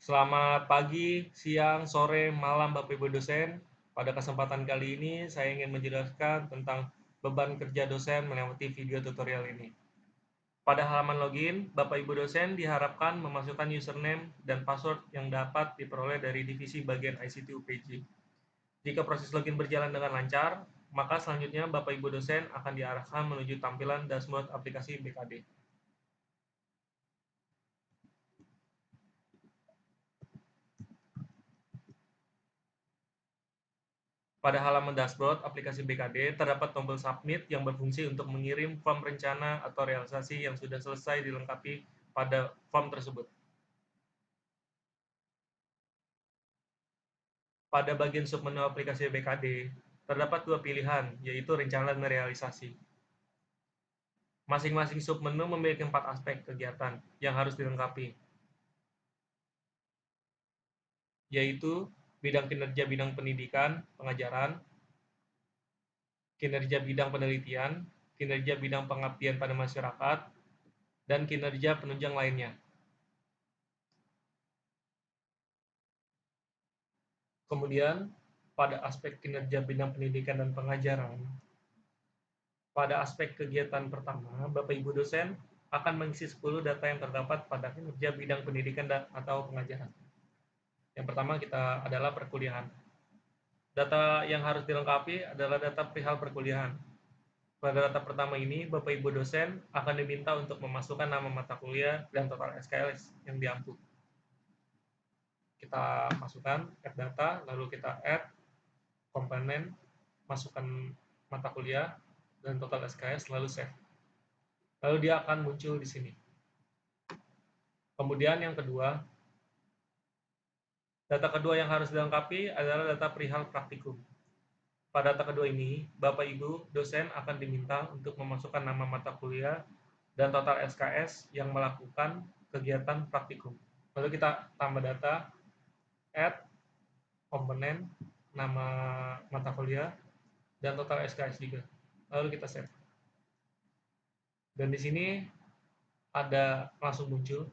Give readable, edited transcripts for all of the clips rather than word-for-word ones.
Selamat pagi, siang, sore, malam Bapak Ibu dosen. Pada kesempatan kali ini saya ingin menjelaskan tentang beban kerja dosen melewati video tutorial ini. Pada halaman login, Bapak Ibu dosen diharapkan memasukkan username dan password yang dapat diperoleh dari divisi bagian ICT UPJ. Jika proses login berjalan dengan lancar, maka selanjutnya Bapak Ibu dosen akan diarahkan menuju tampilan dashboard aplikasi BKD. Pada halaman dashboard aplikasi BKD, terdapat tombol submit yang berfungsi untuk mengirim form rencana atau realisasi yang sudah selesai dilengkapi pada form tersebut. Pada bagian submenu aplikasi BKD, terdapat dua pilihan, yaitu rencana dan realisasi. Masing-masing submenu memiliki 4 aspek kegiatan yang harus dilengkapi, yaitu bidang kinerja bidang pendidikan, pengajaran, kinerja bidang penelitian, kinerja bidang pengabdian pada masyarakat, dan kinerja penunjang lainnya. Kemudian, pada aspek kinerja bidang pendidikan dan pengajaran, pada aspek kegiatan pertama, Bapak Ibu dosen akan mengisi 10 data yang terdapat pada kinerja bidang pendidikan atau pengajaran. Yang pertama kita adalah perkuliahan. Data yang harus dilengkapi adalah data perihal perkuliahan. Pada data pertama ini, Bapak Ibu dosen akan diminta untuk memasukkan nama mata kuliah dan total SKS yang diampu. Kita masukkan add data, lalu kita add komponen, masukkan mata kuliah dan total SKS, lalu save. Lalu dia akan muncul di sini. Kemudian yang kedua, data kedua yang harus dilengkapi adalah data perihal praktikum. Pada data kedua ini, Bapak Ibu dosen akan diminta untuk memasukkan nama mata kuliah dan total SKS yang melakukan kegiatan praktikum. Lalu kita tambah data, add, komponen, nama mata kuliah, dan total SKS juga. Lalu kita save. Dan di sini ada langsung muncul.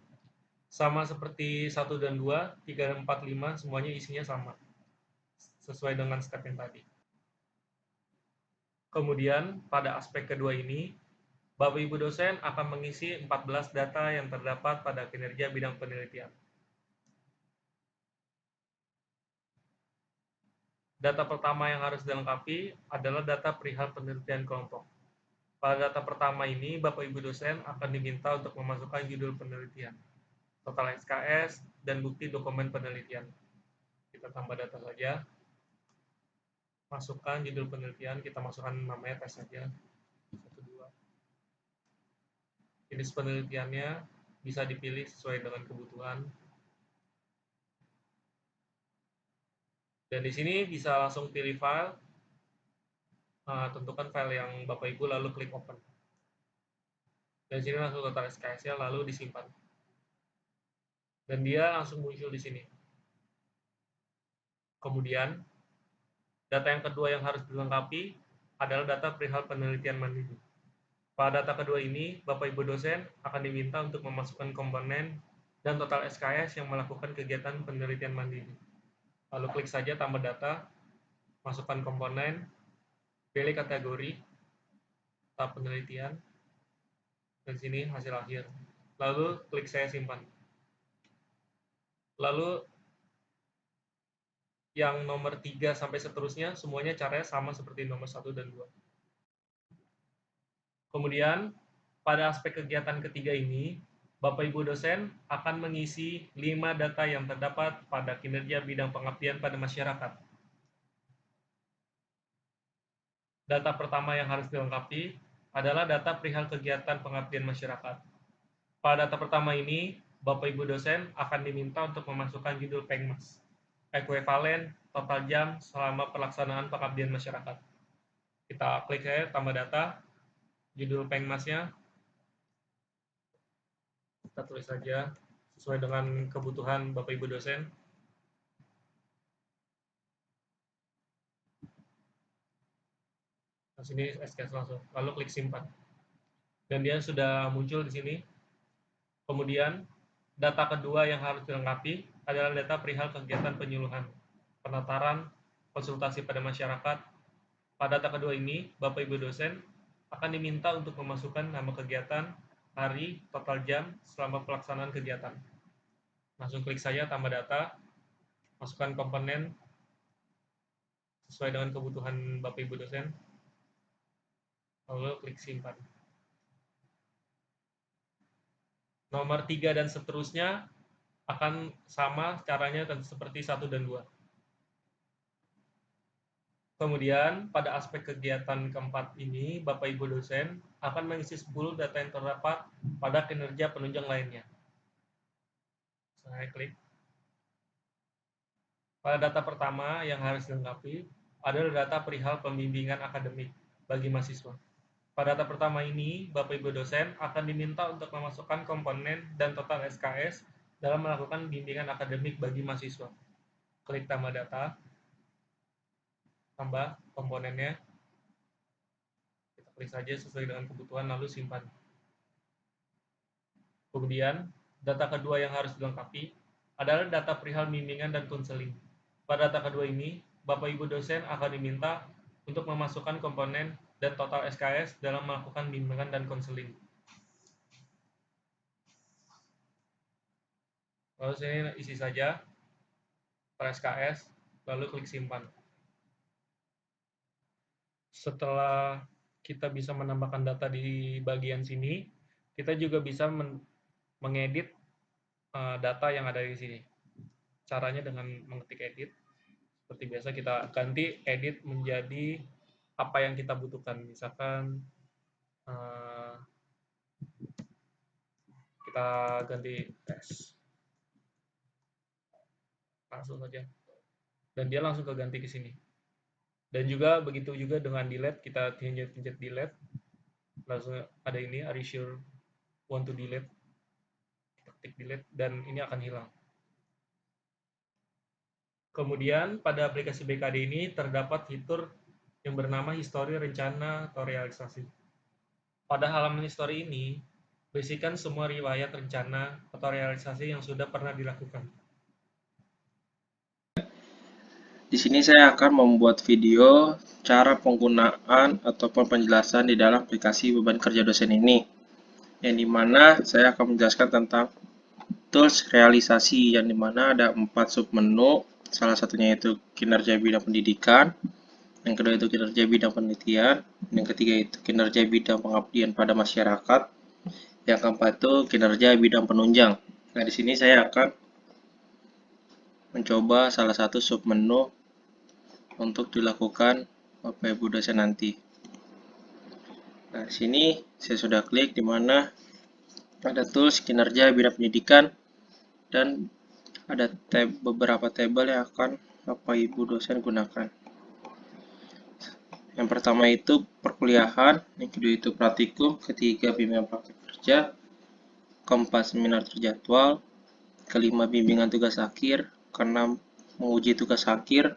Sama seperti 1 dan 2, 3 dan 4, 5, semuanya isinya sama. Sesuai dengan step yang tadi. Kemudian, pada aspek kedua ini, Bapak Ibu dosen akan mengisi 14 data yang terdapat pada kinerja bidang penelitian. Data pertama yang harus dilengkapi adalah data perihal penelitian kelompok. Pada data pertama ini, Bapak Ibu dosen akan diminta untuk memasukkan judul penelitian, total SKS, dan bukti dokumen penelitian. Kita tambah data saja. Masukkan judul penelitian, kita masukkan namanya tes saja. 1, 2. Jenis penelitiannya bisa dipilih sesuai dengan kebutuhan. Dan di sini bisa langsung pilih file, tentukan file yang Bapak Ibu lalu klik open. Dan di sini langsung total SKS-nya lalu disimpan. Dan dia langsung muncul di sini. Kemudian, data yang kedua yang harus dilengkapi adalah data perihal penelitian mandiri. Pada data kedua ini, Bapak Ibu dosen akan diminta untuk memasukkan komponen dan total SKS yang melakukan kegiatan penelitian mandiri. Lalu klik saja tambah data, masukkan komponen, pilih kategori, tahap penelitian, dan sini hasil akhir. Lalu klik saya simpan. Lalu yang nomor 3 sampai seterusnya semuanya caranya sama seperti nomor 1 dan 2. Kemudian pada aspek kegiatan ketiga ini, Bapak Ibu dosen akan mengisi 5 data yang terdapat pada kinerja bidang pengabdian pada masyarakat. Data pertama yang harus dilengkapi adalah data perihal kegiatan pengabdian masyarakat. Pada data pertama ini, Bapak Ibu dosen akan diminta untuk memasukkan judul Pengmas, ekuivalen, total jam selama pelaksanaan pengabdian masyarakat. Kita klik saja tambah data, judul Pengmasnya, kita tulis saja sesuai dengan kebutuhan Bapak Ibu dosen. Nah, sini SKS langsung, lalu klik simpan. Dan dia sudah muncul di sini. Kemudian, data kedua yang harus dilengkapi adalah data perihal kegiatan penyuluhan, penataran, konsultasi pada masyarakat. Pada data kedua ini, Bapak Ibu dosen akan diminta untuk memasukkan nama kegiatan, hari, total jam selama pelaksanaan kegiatan. Langsung klik saja tambah data, masukkan komponen sesuai dengan kebutuhan Bapak Ibu dosen, lalu klik simpan. Nomor 3 dan seterusnya akan sama caranya seperti 1 dan 2. Kemudian, pada aspek kegiatan keempat ini, Bapak Ibu dosen akan mengisi 10 data yang terdapat pada kinerja penunjang lainnya. Saya klik. Pada data pertama yang harus dilengkapi adalah data perihal pembimbingan akademik bagi mahasiswa. Pada data pertama ini, Bapak Ibu dosen akan diminta untuk memasukkan komponen dan total SKS dalam melakukan bimbingan akademik bagi mahasiswa. Klik tambah data, tambah komponennya, kita klik saja sesuai dengan kebutuhan lalu simpan. Kemudian, data kedua yang harus dilengkapi adalah data perihal bimbingan dan konseling. Pada data kedua ini, Bapak Ibu dosen akan diminta untuk memasukkan komponen dan total SKS dalam melakukan bimbingan dan konseling. Lalu sini isi saja per SKS, lalu klik simpan. Setelah kita bisa menambahkan data di bagian sini, kita juga bisa mengedit data yang ada di sini. Caranya dengan mengetik edit. Seperti biasa kita ganti edit menjadi apa yang kita butuhkan. Misalkan kita ganti tes. Langsung saja. Dan dia langsung keganti ke sini. Dan juga begitu juga dengan delete, kita pencet delete. Langsung ada ini, are you sure want to delete? Kita ketik delete dan ini akan hilang. Kemudian pada aplikasi BKD ini terdapat fitur yang bernama histori rencana atau realisasi. Pada halaman histori ini, berisikan semua riwayat rencana atau realisasi yang sudah pernah dilakukan. Di sini saya akan membuat video cara penggunaan ataupun penjelasan di dalam aplikasi beban kerja dosen ini, yang dimana saya akan menjelaskan tentang tools realisasi, yang dimana ada 4 submenu. Salah satunya itu kinerja bidang pendidikan, yang kedua itu kinerja bidang penelitian, yang ketiga itu kinerja bidang pengabdian pada masyarakat, yang keempat itu kinerja bidang penunjang. Nah, di sini saya akan mencoba salah satu submenu untuk dilakukan Bapak Ibu dosen nanti. Nah, di sini saya sudah klik di mana ada tools kinerja bidang pendidikan dan ada beberapa tabel yang akan Bapak Ibu dosen gunakan. Yang pertama itu perkuliahan, yang kedua itu praktikum, ketiga bimbingan praktik kerja, keempat seminar terjadwal, kelima bimbingan tugas akhir, keenam menguji tugas akhir,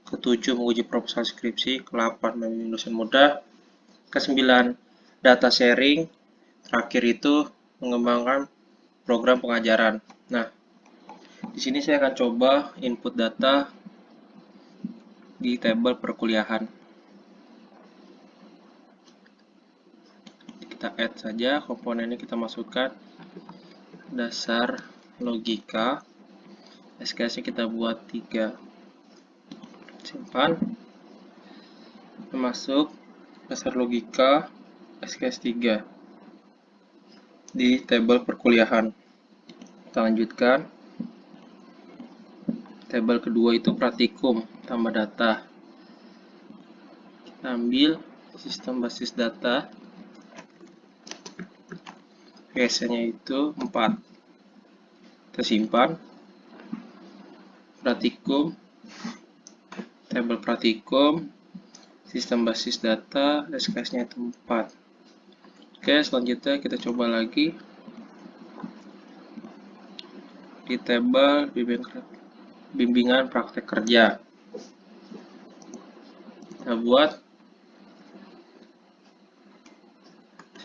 ketujuh menguji proposal skripsi, ke-8 membimbing dosen muda, ke-9 data sharing, terakhir itu mengembangkan program pengajaran. Nah, di sini saya akan coba input data di tabel perkuliahan. Kita add saja komponennya, kita masukkan dasar logika, SKS-nya kita buat 3. Simpan. Masuk dasar logika SKS 3 di tabel perkuliahan. Kita lanjutkan. Tabel kedua itu praktikum, tambah data. Kita ambil sistem basis data. Biasanya itu 4. Kita simpan. Praktikum, tabel praktikum, sistem basis data, SKS-nya itu 4. Oke, selanjutnya kita coba lagi di tabel bimbingan praktek kerja. Kita buat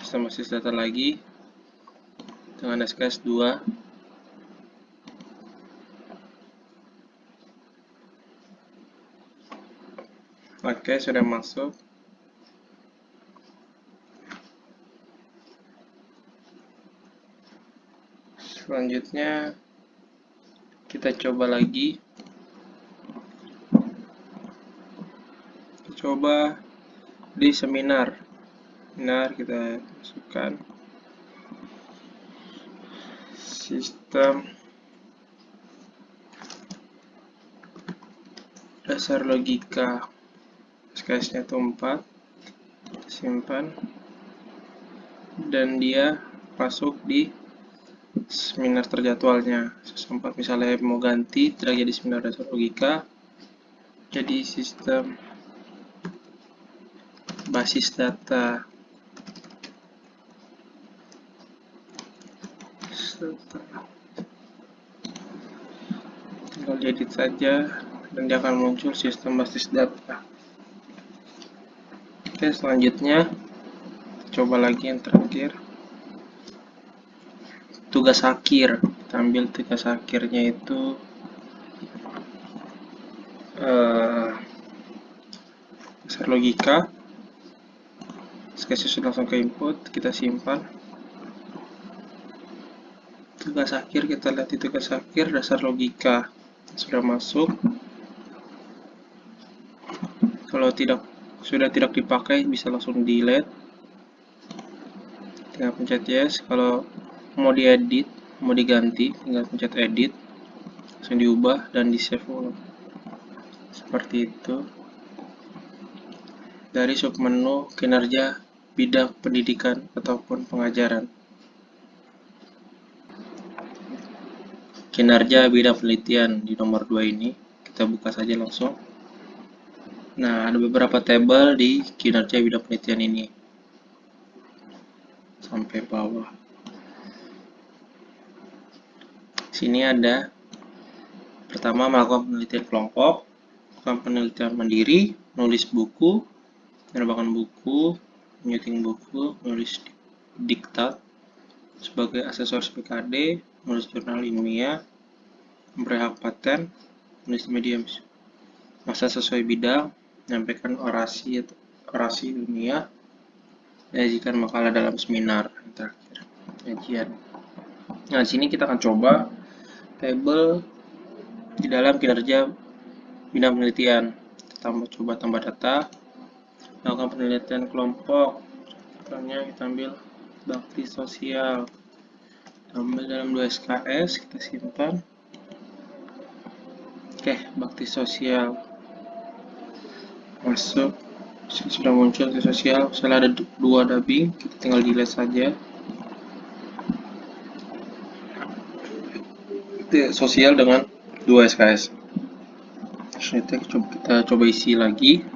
sistem basis data lagi dengan SKS 2. Oke, sudah masuk. Selanjutnya kita coba lagi. Coba di seminar. Kita masukkan sistem dasar logika. SKS-nya itu 4. Simpan. Dan dia masuk di seminar terjadwalnya. Sempat misalnya mau ganti, tidak jadi seminar dasar logika, jadi sistem basis data. Tinggal edit saja dan dia akan muncul sistem basis data. Oke, selanjutnya coba lagi yang terakhir, tugas akhir. Kita ambil tugas akhirnya itu dasar logika. SKS sudah langsung ke input, kita simpan. Tugas akhir, kita lihat di tugas akhir dasar logika sudah masuk. Kalau sudah tidak dipakai, bisa langsung delete. Tinggal pencet yes. Kalau mau diedit, mau diganti, tinggal pencet edit, langsung diubah dan di save ulang. Seperti itu. Dari submenu kinerja bidang pendidikan ataupun pengajaran. Kinerja bidang penelitian di nomor 2 ini, kita buka saja langsung. Nah, ada beberapa tabel di kinerja bidang penelitian ini. Sampai bawah. Sini ada pertama melakukan penelitian kelompok, melakukan penelitian mandiri, nulis buku, menerbangkan buku, menyuting buku, nulis diktat sebagai asesor PKD, menulis jurnal ilmiah, memberi hak paten, menulis media masa sesuai bidang, menyampaikan orasi ilmiah, menyajikan makalah dalam seminar. Yang terakhir, kajian. Nah, di sini kita akan coba tabel di dalam kinerja bidang penelitian. Kita coba tambah data, melakukan penelitian kelompok. Contohnya kita ambil bakti sosial, ambil dalam 2 SKS, kita simpan. Oke, bakti sosial masuk, sudah muncul bakti sosial. Misalnya ada 2 dubbing, kita tinggal delete saja. Bakti sosial dengan 2 SKS. Kita coba isi lagi.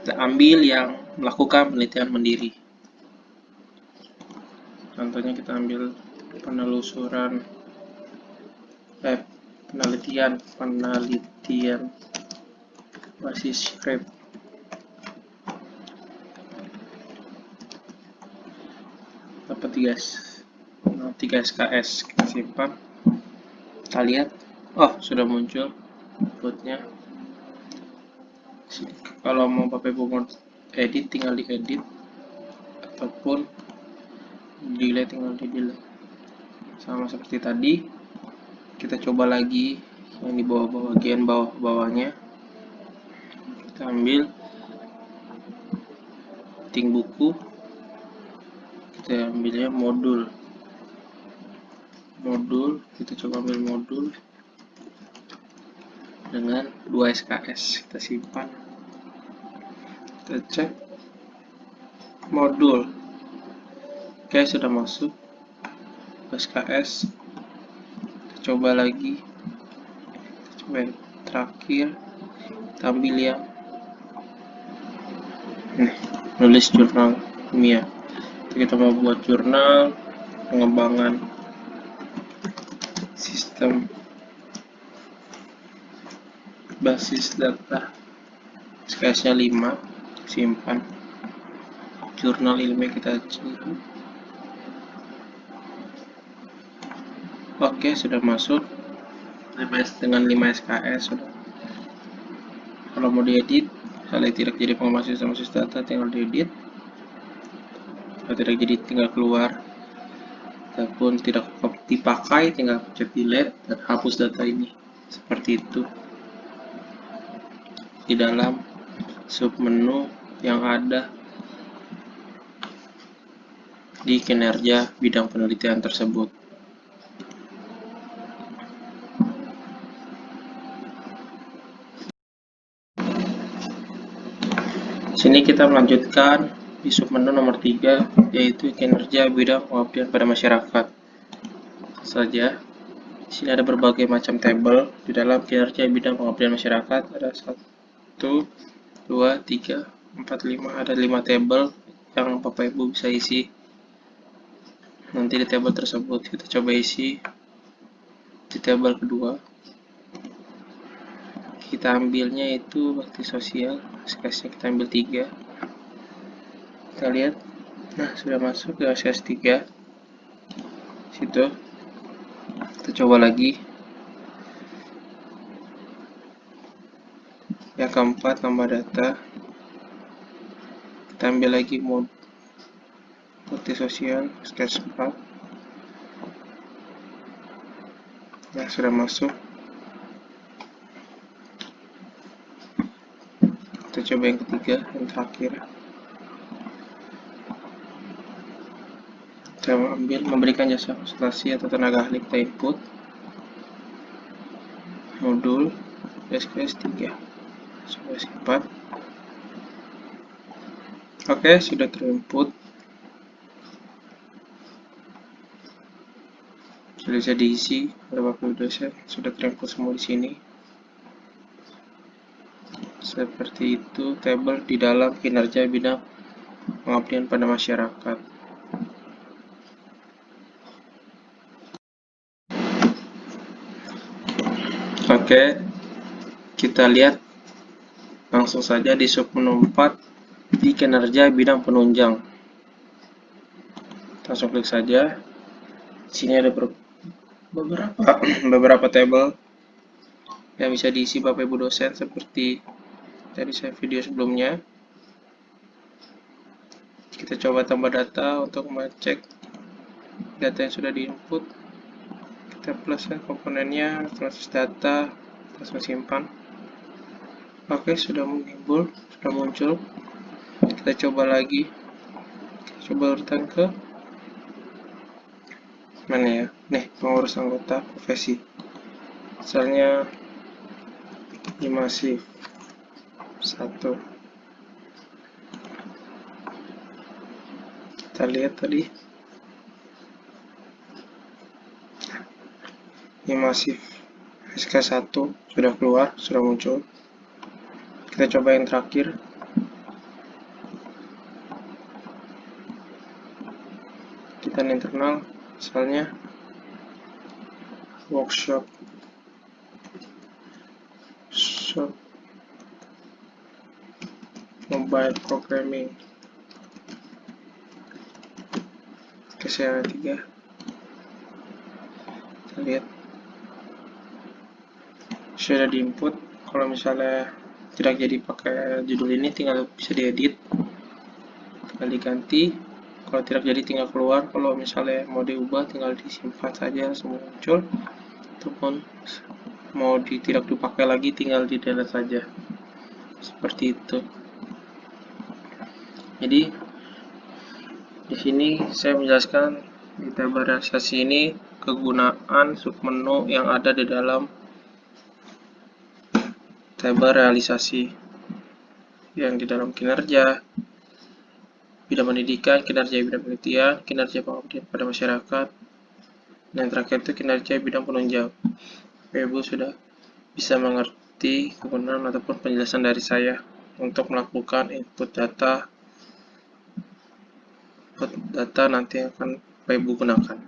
Kita ambil yang melakukan penelitian mandiri. Contohnya kita ambil penelitian basis script. Dapat 3 SKS, kita simpan. Kita lihat, oh sudah muncul inputnya. Kalau mau pakai mode edit, tinggal diedit, ataupun delete, tinggal di delete. Sama seperti tadi. Kita coba lagi yang di bawah bagian bawahnya. Kita ambil ting buku, kita ambilnya modul, kita coba ambil modul dengan 2 SKS, kita simpan, kita cek modul. Oke, sudah masuk SKS. Kita coba lagi, kita coba yang terakhir, kita ambil yang nulis jurnal ilmiah. Kita mau buat jurnal pengembangan sistem basis data, SKS-nya 5, simpan. Jurnal ilmiah kita cari. Oke, sudah masuk dengan 5 SKS sudah. Kalau mau diedit, Misalnya tidak jadi pengemasan sistem data, tinggal diedit. Kalau tidak jadi tinggal keluar. Ataupun tidak dipakai, tinggal pencet delete dan hapus data ini. Seperti itu. Di dalam submenu yang ada di kinerja bidang penelitian tersebut. Sini kita melanjutkan di submenu nomor 3, yaitu kinerja bidang pengabdian pada masyarakat. Saja, di sini ada berbagai macam tabel di dalam kinerja bidang pengabdian masyarakat. Ada 1, 2, 3, 4, 5. Ada 5 tabel yang Bapak Ibu bisa isi. Nanti di tabel tersebut kita coba isi di tabel kedua. Kita ambilnya itu bakti sosial, SKS-nya kita ambil 3. Kita lihat, nah sudah masuk ke SKS 3. Situ. Kita coba lagi. Yang keempat, tambah data. Kita ambil lagi mode bakti sosial, SKS 4. Nah, sudah masuk. Kita coba yang ketiga, yang terakhir. Kita ambil memberikan jasa konsultasi atau tenaga ahli, kita input modul SKS 3 SKS 4. Oke, sudah terinput. Sudah bisa diisi oleh Bapak Ibu dosen, sudah terinput semua di sini. Seperti itu tabel di dalam kinerja bidang pengabdian pada masyarakat. Oke, kita lihat langsung saja di submenu 4 di kinerja bidang penunjang. Langsung klik saja. Di sini ada beberapa tabel yang bisa diisi Bapak Ibu dosen seperti tadi saya video sebelumnya. Kita coba tambah data untuk mengecek data yang sudah diinput. Kita plus komponennya, proses data, terus simpan. Oke, sudah muncul. Kita coba lagi. Kita coba urutan ke mana ya? Nih, pengurus anggota profesi. Misalnya ini masih 1. Kita lihat tadi. Ini masih SK1 sudah keluar, sudah muncul. Kita coba yang terakhir. Kita internal, misalnya workshop mobile programming kesehatan 3. Kita lihat sudah diinput. Kalau misalnya tidak jadi pakai judul ini, tinggal bisa diedit, tinggal diganti. Kalau tidak jadi tinggal keluar. Kalau misalnya mau diubah tinggal disimpan saja, semua muncul. Ataupun mau tidak dipakai lagi tinggal di delete saja. Seperti itu. Jadi di sini saya menjelaskan di tabel realisasi ini kegunaan submenu yang ada di dalam tabel realisasi, yang di dalam kinerja bidang pendidikan, kinerja bidang penelitian, kinerja pengabdian pada masyarakat, dan terakhir itu kinerja bidang penunjang. Ibu sudah bisa mengerti kegunaan ataupun penjelasan dari saya untuk melakukan input data nanti akan Bapak Ibu gunakan.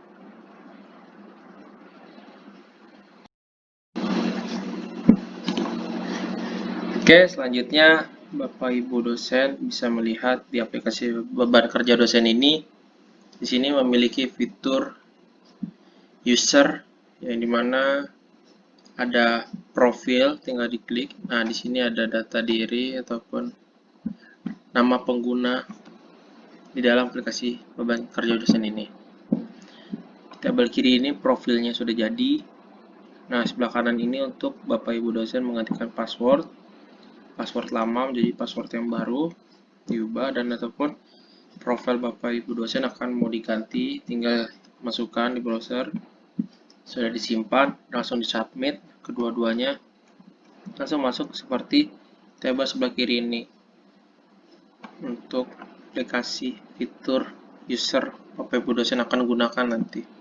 Oke, selanjutnya Bapak Ibu dosen bisa melihat di aplikasi beban kerja dosen ini. Di sini memiliki fitur user yang dimana ada profil, tinggal diklik. Nah, di sini ada data diri ataupun nama pengguna di dalam aplikasi beban kerja dosen ini. Tabel kiri ini profilnya sudah jadi. Nah, sebelah kanan ini untuk Bapak Ibu dosen menggantikan password lama menjadi password yang baru, diubah, dan ataupun profil Bapak Ibu dosen akan mau diganti, tinggal masukkan di browser, sudah disimpan, langsung disubmit kedua-duanya, langsung masuk seperti tabel sebelah kiri ini. Untuk aplikasi fitur user Bapak Ibu dosen akan gunakan nanti.